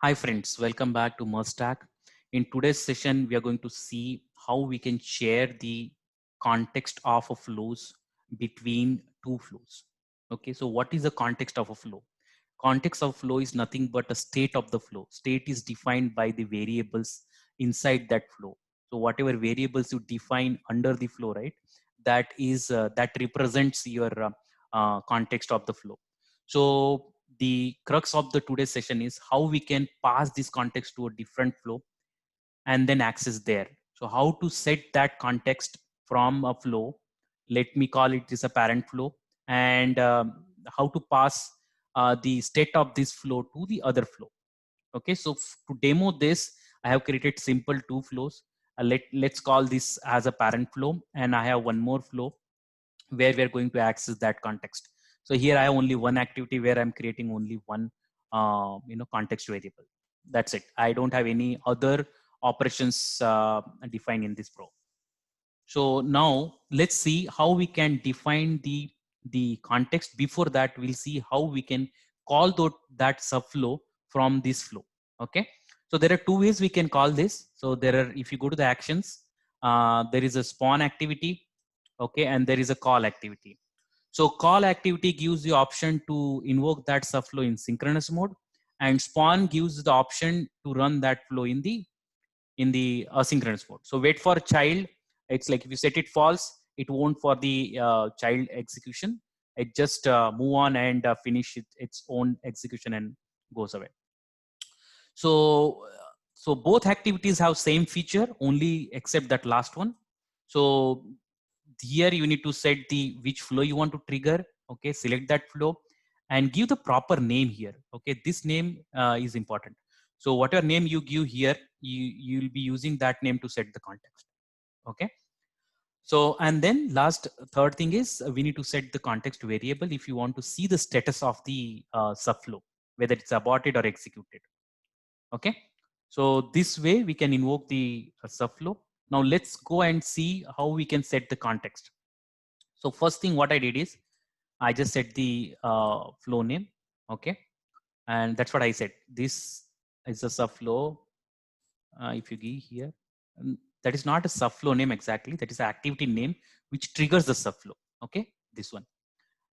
Hi friends, welcome back to Merstack. In today's session, we are going to see how we can share the context of a flows between two flows. Okay, so what is the context of a flow? Context of flow is nothing but a state of the flow. State is defined by the variables inside that flow. So whatever variables you define under the flow, right? That represents your context of the flow. So the crux of the today's session is how we can pass this context to a different flow and then access there. So how to set that context from a flow, let me call it is a parent flow, and how to pass the state of this flow to the other flow. Okay, so to demo this, I have created simple two flows. Let's call this as a parent flow, and I have one more flow where we're going to access that context. So here I have only one activity where I'm creating only one context variable. That's it. I don't have any other operations defined in this pro. So now let's see how we can define the context. Before that, we'll see how we can call that subflow from this flow. Okay, so there are two ways we can call this. So there are, if you go to the actions, there is a spawn activity, okay, and there is a call activity. So call activity gives the option to invoke that subflow in synchronous mode, and spawn gives the option to run that flow in the asynchronous mode. So wait for child. It's like if you set it false, it won't for the child execution. It just move on and finish its own execution and goes away. So so both activities have same feature, only except that last one. So here you need to set the which flow you want to trigger. Okay, select that flow and give the proper name here. Okay, this name is important. So whatever name you give here, you'll be using that name to set the context. Okay, so and then last third thing is we need to set the context variable if you want to see the status of the subflow, whether it's aborted or executed. Okay, so this way we can invoke the subflow. Now let's go and see how we can set the context. So first thing what I did is I just set the flow name. Okay, and that's what I said. This is a subflow. If you give here, that is not a subflow name exactly. That is an activity name which triggers the subflow. Okay, this one.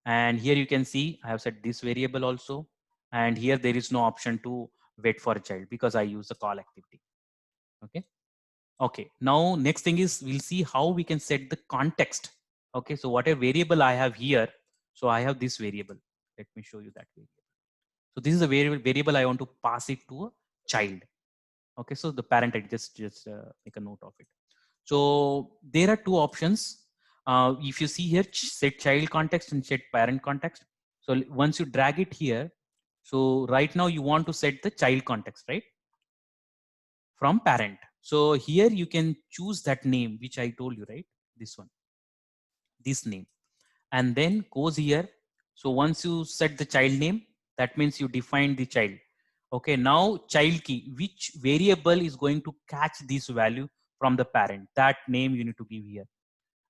And here you can see I have set this variable also. And here there is no option to wait for a child because I use the call activity. Okay. Okay. Now next thing is we'll see how we can set the context. Okay. So whatever variable I have here, so I have this variable. Let me show you that variable. So this is a variable I want to pass it to a child. Okay. So the parent, I just make a note of it. So there are two options. If you see here, set child context and set parent context. So once you drag it here, so right now you want to set the child context, right? From parent. So here you can choose that name, which I told you, right? This one, this name, and then goes here. So once you set the child name, that means you define the child. Okay, now child key, which variable is going to catch this value from the parent? That name you need to give here.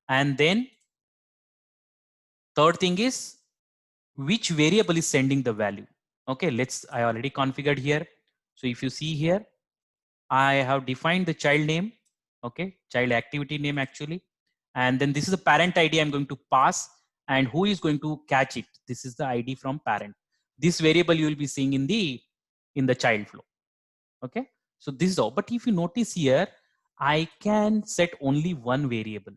And then third thing is which variable is sending the value. Okay, I already configured here. So if you see here, I have defined the child name. Okay, child activity name actually. And then this is the parent ID I'm going to pass, and who is going to catch it. This is the ID from parent. This variable you will be seeing in the child flow. Okay, so this is all. But if you notice here, I can set only one variable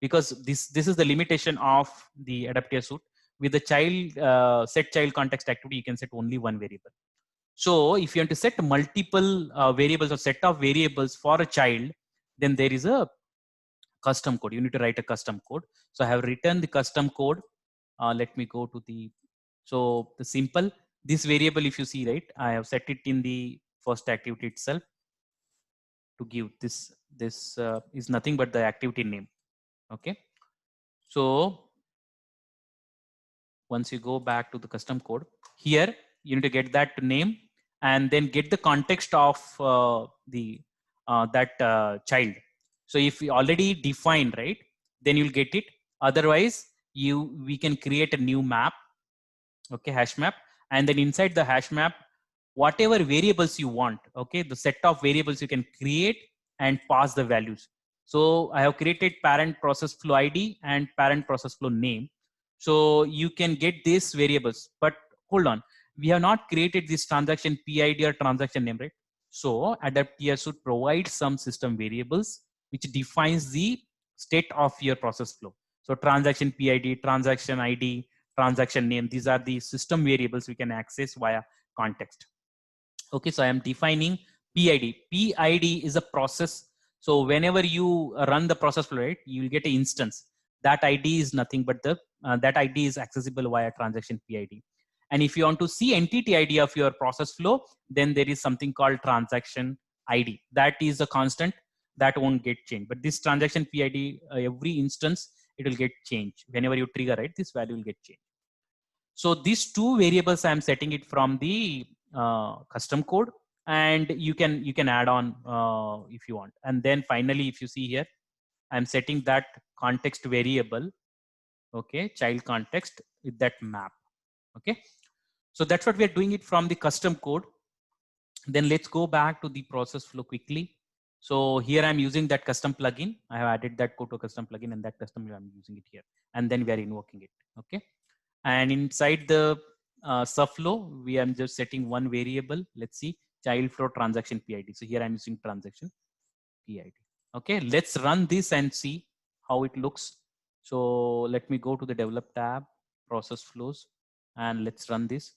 because this is the limitation of the Adaptio suite. With the child set child context activity, you can set only one variable. So if you want to set multiple variables or set of variables for a child, then there is a custom code. You need to write a custom code. So I have written the custom code. Let me go to the simple, this variable, if you see, right, I have set it in the first activity itself to give this is nothing but the activity name. Okay. So once you go back to the custom code here, you need to get that name and then get the context of the that child. So if you already define, right, then you'll get it. Otherwise we can create a new map. Okay, hash map, and then inside the hash map whatever variables you want. Okay, the set of variables you can create and pass the values. So I have created parent process flow ID and parent process flow name. So you can get these variables, but hold on, we have not created this transaction PID or transaction name, right? So Adaptia should provide some system variables which defines the state of your process flow. So transaction PID, transaction ID, transaction name, these are the system variables we can access via context. Okay, so I am defining PID. PID is a process. So whenever you run the process flow, right, you will get an instance. That ID is nothing but the that ID is accessible via transaction PID. And if you want to see entity ID of your process flow, then there is something called transaction ID. That is a constant that won't get changed. But this transaction PID, every instance, it will get changed. Whenever you trigger, right, this value will get changed. So these two variables, I'm setting it from the custom code, and you can add on if you want. And then finally, if you see here, I'm setting that context variable, okay, child context with that map. Okay, so that's what we are doing it from the custom code. Then let's go back to the process flow quickly. So here I'm using that custom plugin. I have added that code to custom plugin, and that custom I'm using it here. And then we are invoking it. Okay. And inside the subflow, we am just setting one variable. Let's see, child flow transaction PID. So here I'm using transaction PID. Okay, let's run this and see how it looks. So let me go to the develop tab, process flows, and let's run this.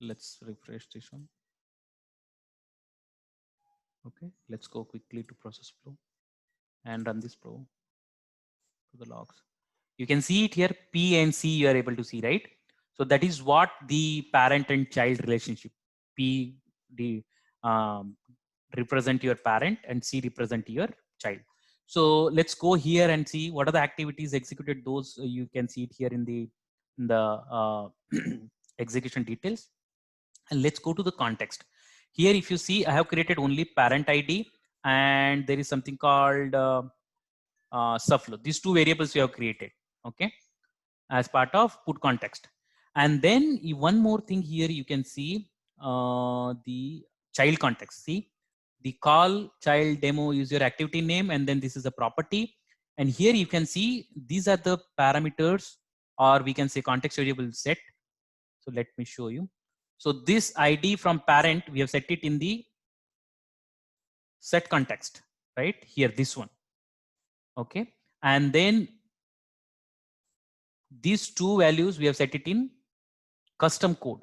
Let's refresh this one. Okay, let's go quickly to process flow and run this pro to the logs. You can see it here, P and C you are able to see, right? So that is what the parent and child relationship. P represent your parent and C represent your child. So let's go here and see what are the activities executed. Those you can see it here in the execution details. And let's go to the context. Here, if you see, I have created only parent ID, and there is something called subflow. These two variables we have created, okay, as part of put context. And then one more thing here, you can see the child context. See, the call child demo is your activity name, and then this is a property. And here you can see these are the parameters, or we can say context variable set. So let me show you. So this ID from parent, we have set it in the set context, right here, this one. Okay, and then these two values we have set it in custom code,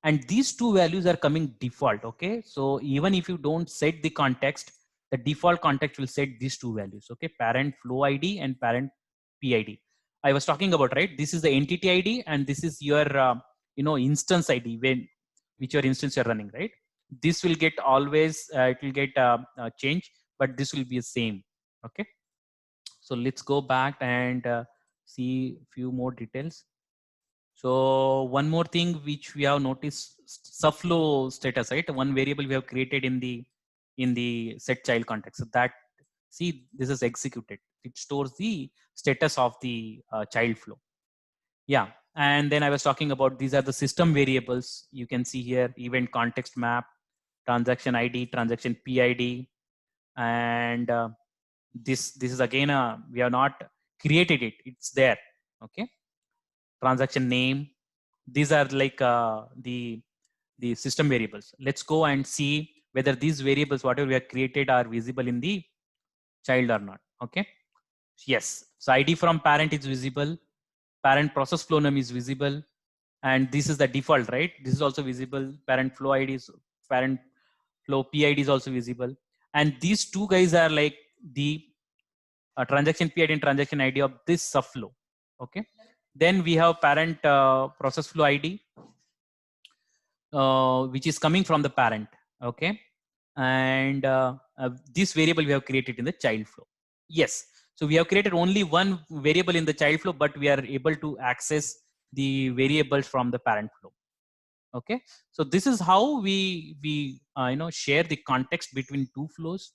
and these two values are coming default. Okay, so even if you don't set the context, the default context will set these two values. Okay, parent flow ID and parent PID. I was talking about, right, this is the entity ID and this is your instance ID, when which your instance you're running, right? This will get always it will get changed, but this will be the same. Okay, so let's go back and see a few more details. So one more thing which we have noticed, subflow status, right? One variable we have created in the set child context. So that, see, this is executed. It stores the status of the child flow. Yeah, and then I was talking about these are the system variables. You can see here event context map, transaction ID, transaction PID, and this is again we have not created it. It's there. Okay, transaction name. These are like the system variables. Let's go and see whether these variables, whatever we have created, are visible in the child or not. Okay. Yes. So ID from parent is visible. Parent process flow name is visible. And this is the default, right? This is also visible. Parent flow ID is, parent flow PID is also visible. And these two guys are like the transaction PID and transaction ID of this subflow. Okay. Then we have parent process flow ID, which is coming from the parent. Okay. And this variable we have created in the child flow. Yes. So we have created only one variable in the child flow, but we are able to access the variables from the parent flow. Okay. So this is how we share the context between two flows.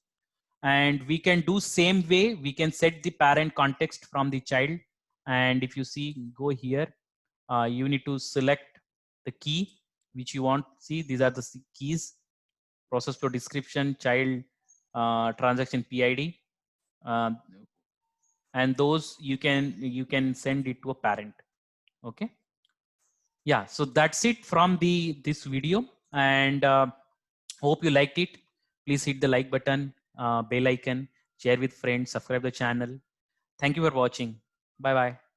And we can do same way. We can set the parent context from the child, And if you see, go here, you need to select the key which you want. See, these are the keys: process flow description, child, transaction PID, and those you can send it to a parent. Okay. Yeah, so that's it from this video, and hope you liked it. Please hit the like button, bell icon, share with friends, subscribe the channel. Thank you for watching. Bye bye.